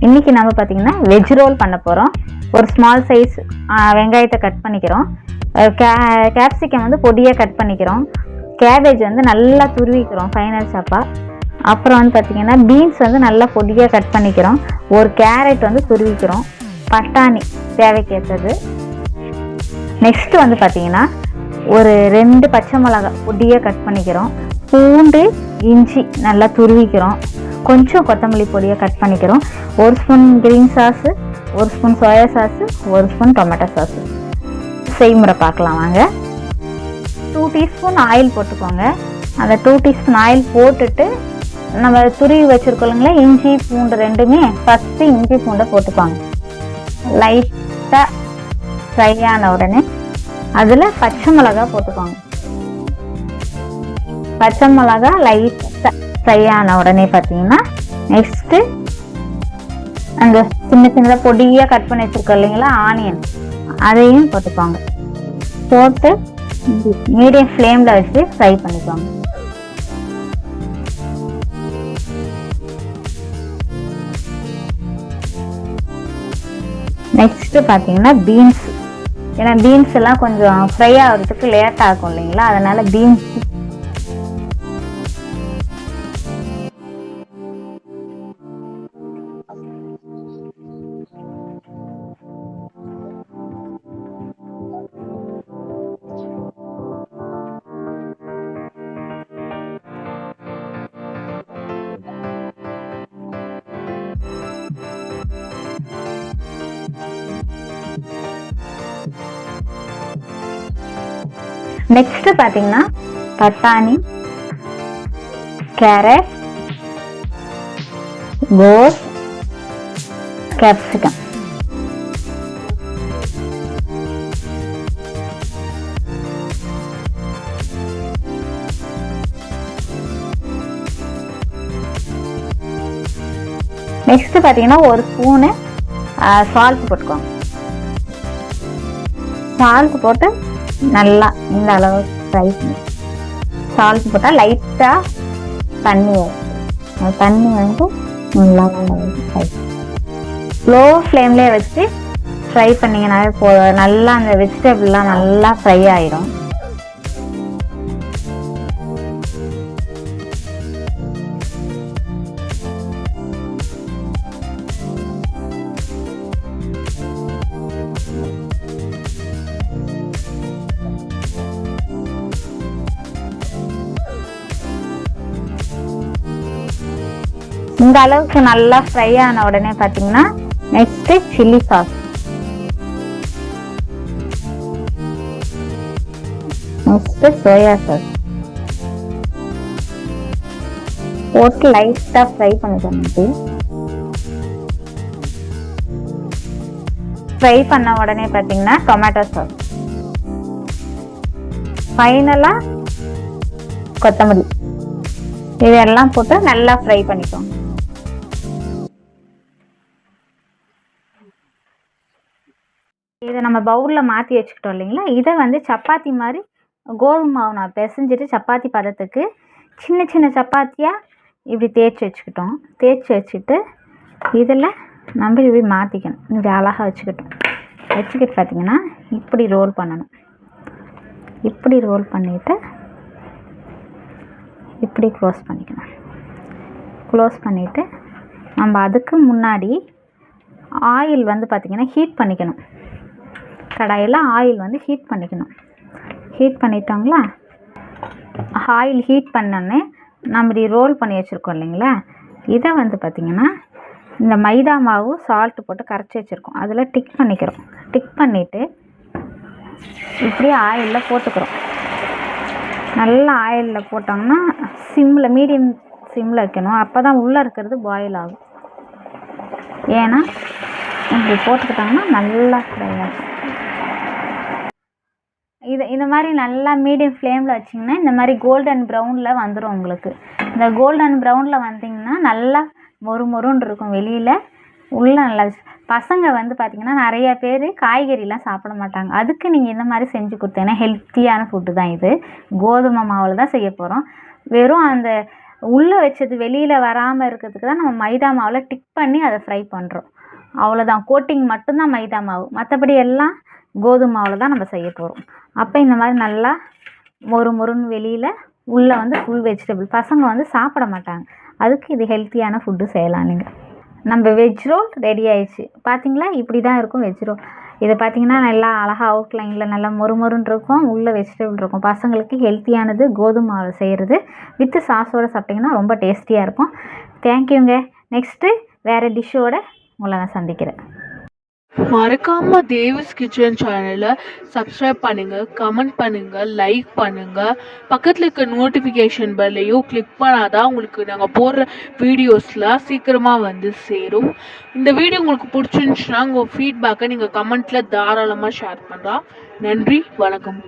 இன்றைக்கி நம்ம பார்த்திங்கன்னா வெஜ் ரோல் பண்ண போகிறோம். ஒரு ஸ்மால் சைஸ் வெங்காயத்தை கட் பண்ணிக்கிறோம். கேப்சிகம் வந்து பொடியாக கட் பண்ணிக்கிறோம். கேபேஜ் வந்து நல்லா துருவிக்கிறோம் ஃபைனல் சாப்பாக. அப்புறம் வந்து பார்த்திங்கன்னா பீன்ஸ் வந்து நல்லா பொடியாக கட் பண்ணிக்கிறோம். ஒரு கேரட் வந்து துருவிக்கிறோம். பட்டாணி தேவைக்கேற்றது. நெக்ஸ்ட்டு வந்து பார்த்திங்கன்னா ஒரு 2 பச்சை மிளகாய் பொடியாக கட் பண்ணிக்கிறோம். பூண்டு இஞ்சி நல்லா துருவிக்கிறோம். கொஞ்சம் கொத்தமல்லி பொடியாக கட் பண்ணிக்கிறோம். 1 spoon green sauce, 1 spoon soya sauce, 1 spoon tomato sauce. செய்முறை பார்க்கலாம் வாங்க. 2 டீஸ்பூன் ஆயில் போட்டுக்கோங்க. அந்த 2 டீஸ்பூன் ஆயில் போட்டுட்டு நம்ம துருவி வச்சுருக்கோங்களா இஞ்சி பூண்டு ரெண்டுமே ஃபஸ்ட்டு இஞ்சி பூண்டை போட்டுக்கோங்க. லைட்டாக ஃப்ரை ஆன உடனே அதில் பச்சை மிளகா போட்டுக்கோங்க. பச்சை மிளகா லைட்டாக ஃப்ரை ஆன உடனே பார்த்தீங்கன்னா நெக்ஸ்ட்டு அந்த சின்ன சின்னதாக பொடியாக கட் பண்ணி வச்சுருக்கோம் இல்லைங்களா ஆனியன், அதையும் போட்டுக்கோங்க. போட்டு மீடியம் ஃப்ளேமில் வச்சு ஃப்ரை பண்ணிக்கோங்க. நெக்ஸ்ட்டு பார்த்தீங்கன்னா பீன்ஸ், ஏன்னா பீன்ஸ் எல்லாம் கொஞ்சம் ஃப்ரை ஆகிறதுக்கு லேட் ஆகும் இல்லைங்களா, அதனால் பீன்ஸ் நெக்ஸ்ட் பார்த்தீங்கன்னா பட்டாணி, கேரட், கோஸ், கேப்சிகம். நெக்ஸ்ட் பார்த்தீங்கன்னா 1 ஸ்பூனு சால்ட் போட்டுக்கோங்க. சால்ட் போட்டு நல்லா இந்த அளவு ஃப்ரை பண்ணி, சால்ட் போட்டால் லைட்டாக தண்ணி வரும். தண்ணி வந்து நல்லா ஃப்ரை, ஸ்லோ ஃப்ளேம்லேயே வச்சு ஃப்ரை பண்ணிங்கனாவே நல்லா அந்த வெஜிடபிள்லாம் நல்லா ஃப்ரை ஆயிடும். இந்த அளவுக்கு நல்லா ஃப்ரை ஆன உடனே பார்த்தீங்கன்னா next chilli sauce, next soya sauce போட்டு லைட்டாக ஃப்ரை பண்ணிட்டு ஃப்ரை பண்ண உடனே பார்த்தீங்கன்னா டொமேட்டோ சாஸ், ஃபைனலாக கொத்தமல்லி, இதெல்லாம் போட்டு நல்லா ஃப்ரை பண்ணிக்கோங்க. இதை நம்ம பவுலில் மாற்றி வச்சுக்கிட்டோம் இல்லைங்களா, இதை வந்து சப்பாத்தி மாதிரி கோதுமை மாவு நான் பிசைஞ்சிட்டு சப்பாத்தி பதத்துக்கு சின்ன சின்ன சப்பாத்தியாக இப்படி தேய்ச்சி வச்சுக்கிட்டோம். தேய்ச்சி வச்சுட்டு இதில் நம்ம இப்படி மாற்றிக்கணும். இப்படி அழகாக வச்சுக்கிட்டு பார்த்திங்கன்னா இப்படி ரோல் பண்ணணும். இப்படி ரோல் பண்ணிவிட்டு இப்படி க்ளோஸ் பண்ணிக்கணும். க்ளோஸ் பண்ணிவிட்டு நம்ம அதுக்கு முன்னாடி ஆயில் வந்து பார்த்திங்கன்னா ஹீட் பண்ணிக்கணும். கடாயில் ஆயில் வந்து ஹீட் பண்ணிக்கணும். ஹீட் பண்ணிட்டோங்களா, ஆயில் ஹீட் பண்ணோன்னே நம்ம இப்படி ரோல் பண்ணி வச்சுருக்கோம் இல்லைங்களா, இதை வந்து பார்த்திங்கன்னா இந்த மைதா மாவு சால்ட்டு போட்டு கரைச்சி வச்சுருக்கோம், அதில் டிக் பண்ணிக்கிறோம். டிக் பண்ணிவிட்டு இப்படியே ஆயிலில் போட்டுக்கிறோம். நல்லா ஆயிலில் போட்டோம்னா சிம்மில், மீடியம் சிம்மில் வைக்கணும். அப்போ தான் உள்ளே இருக்கிறது பாயில் ஆகும். ஏன்னா இப்படி போட்டுக்கிட்டோம்னா நல்லா ஃப்ரை ஆகும். இந்த மாதிரி நல்லா மீடியம் ஃப்ளேமில் வச்சிங்கன்னா இந்த மாதிரி கோல்டன் ப்ரௌனில் வந்துடும் உங்களுக்கு. இந்த கோல்டன் ப்ரௌனில் வந்திங்கன்னா நல்லா மொறுன்னு இருக்கும் வெளியில், உள்ளே நல்லா. பசங்க வந்து பார்த்திங்கன்னா நிறைய பேர் காய்கறிலாம் சாப்பிட மாட்டாங்க. அதுக்கு நீங்கள் இந்த மாதிரி செஞ்சு கொடுத்தீங்கன்னா ஹெல்த்தியான ஃபுட்டு தான் இது. கோதுமை மாவில் தான் செய்ய போகிறோம். வெறும் அந்த உள்ளே வச்சது வெளியில் வராமல் இருக்கிறதுக்கு தான் நம்ம மைதா மாவில் டிக் பண்ணி அதை ஃப்ரை பண்ணுறோம். அவ்வளோதான், கோட்டிங் மட்டும்தான் மைதா மாவு, மற்றபடி எல்லாம் கோதுமை மாவில் தான் நம்ம செய்ய போகிறோம். அப்போ இந்த மாதிரி நல்லா மொறுன்னு வெளியில் உள்ளே வந்து ஃபுல் வெஜிடபிள். பசங்க வந்து சாப்பிட மாட்டாங்க, அதுக்கு இது ஹெல்த்தியான ஃபுட்டு செய்யலாம். நீங்கள் நம்ம வெஜ் ரோல் ரெடி ஆயிடுச்சு. பார்த்தீங்களா, இப்படி தான் இருக்கும் வெஜ் ரோல். இதை பார்த்தீங்கன்னா நல்லா அழகாக அவுட்லைனில் நல்லா மொறுன்னு இருக்கும், உள்ளே வெஜிடபிள் இருக்கும். பசங்களுக்கு ஹெல்த்தியானது கோதுமை மாவு செய்கிறது. வித்து சாஸோடு சாப்பிட்டிங்கன்னா ரொம்ப டேஸ்டியாக இருக்கும். தேங்க்யூங்க. நெக்ஸ்ட்டு வேறு டிஷ்ஷோட உங்களை நான் சந்திக்கிறேன். மறக்காம தேவிஸ் கிச்சன் சேனலை சப்ஸ்கிரைப் பண்ணுங்க, கமெண்ட் பண்ணுங்க, லைக் பண்ணுங்க. பக்கத்தில் இருக்க நோட்டிஃபிகேஷன் பெல்லையும் கிளிக் பண்ணாதான் உங்களுக்கு நாங்கள் போடுற வீடியோஸ்லாம் சீக்கிரமாக வந்து சேரும். இந்த வீடியோ உங்களுக்கு பிடிச்சிருந்துச்சுன்னா உங்கள் ஃபீட்பேக்கை நீங்கள் கமெண்ட்டில் தாராளமாக ஷேர் பண்ணுறா. நன்றி, வணக்கம்.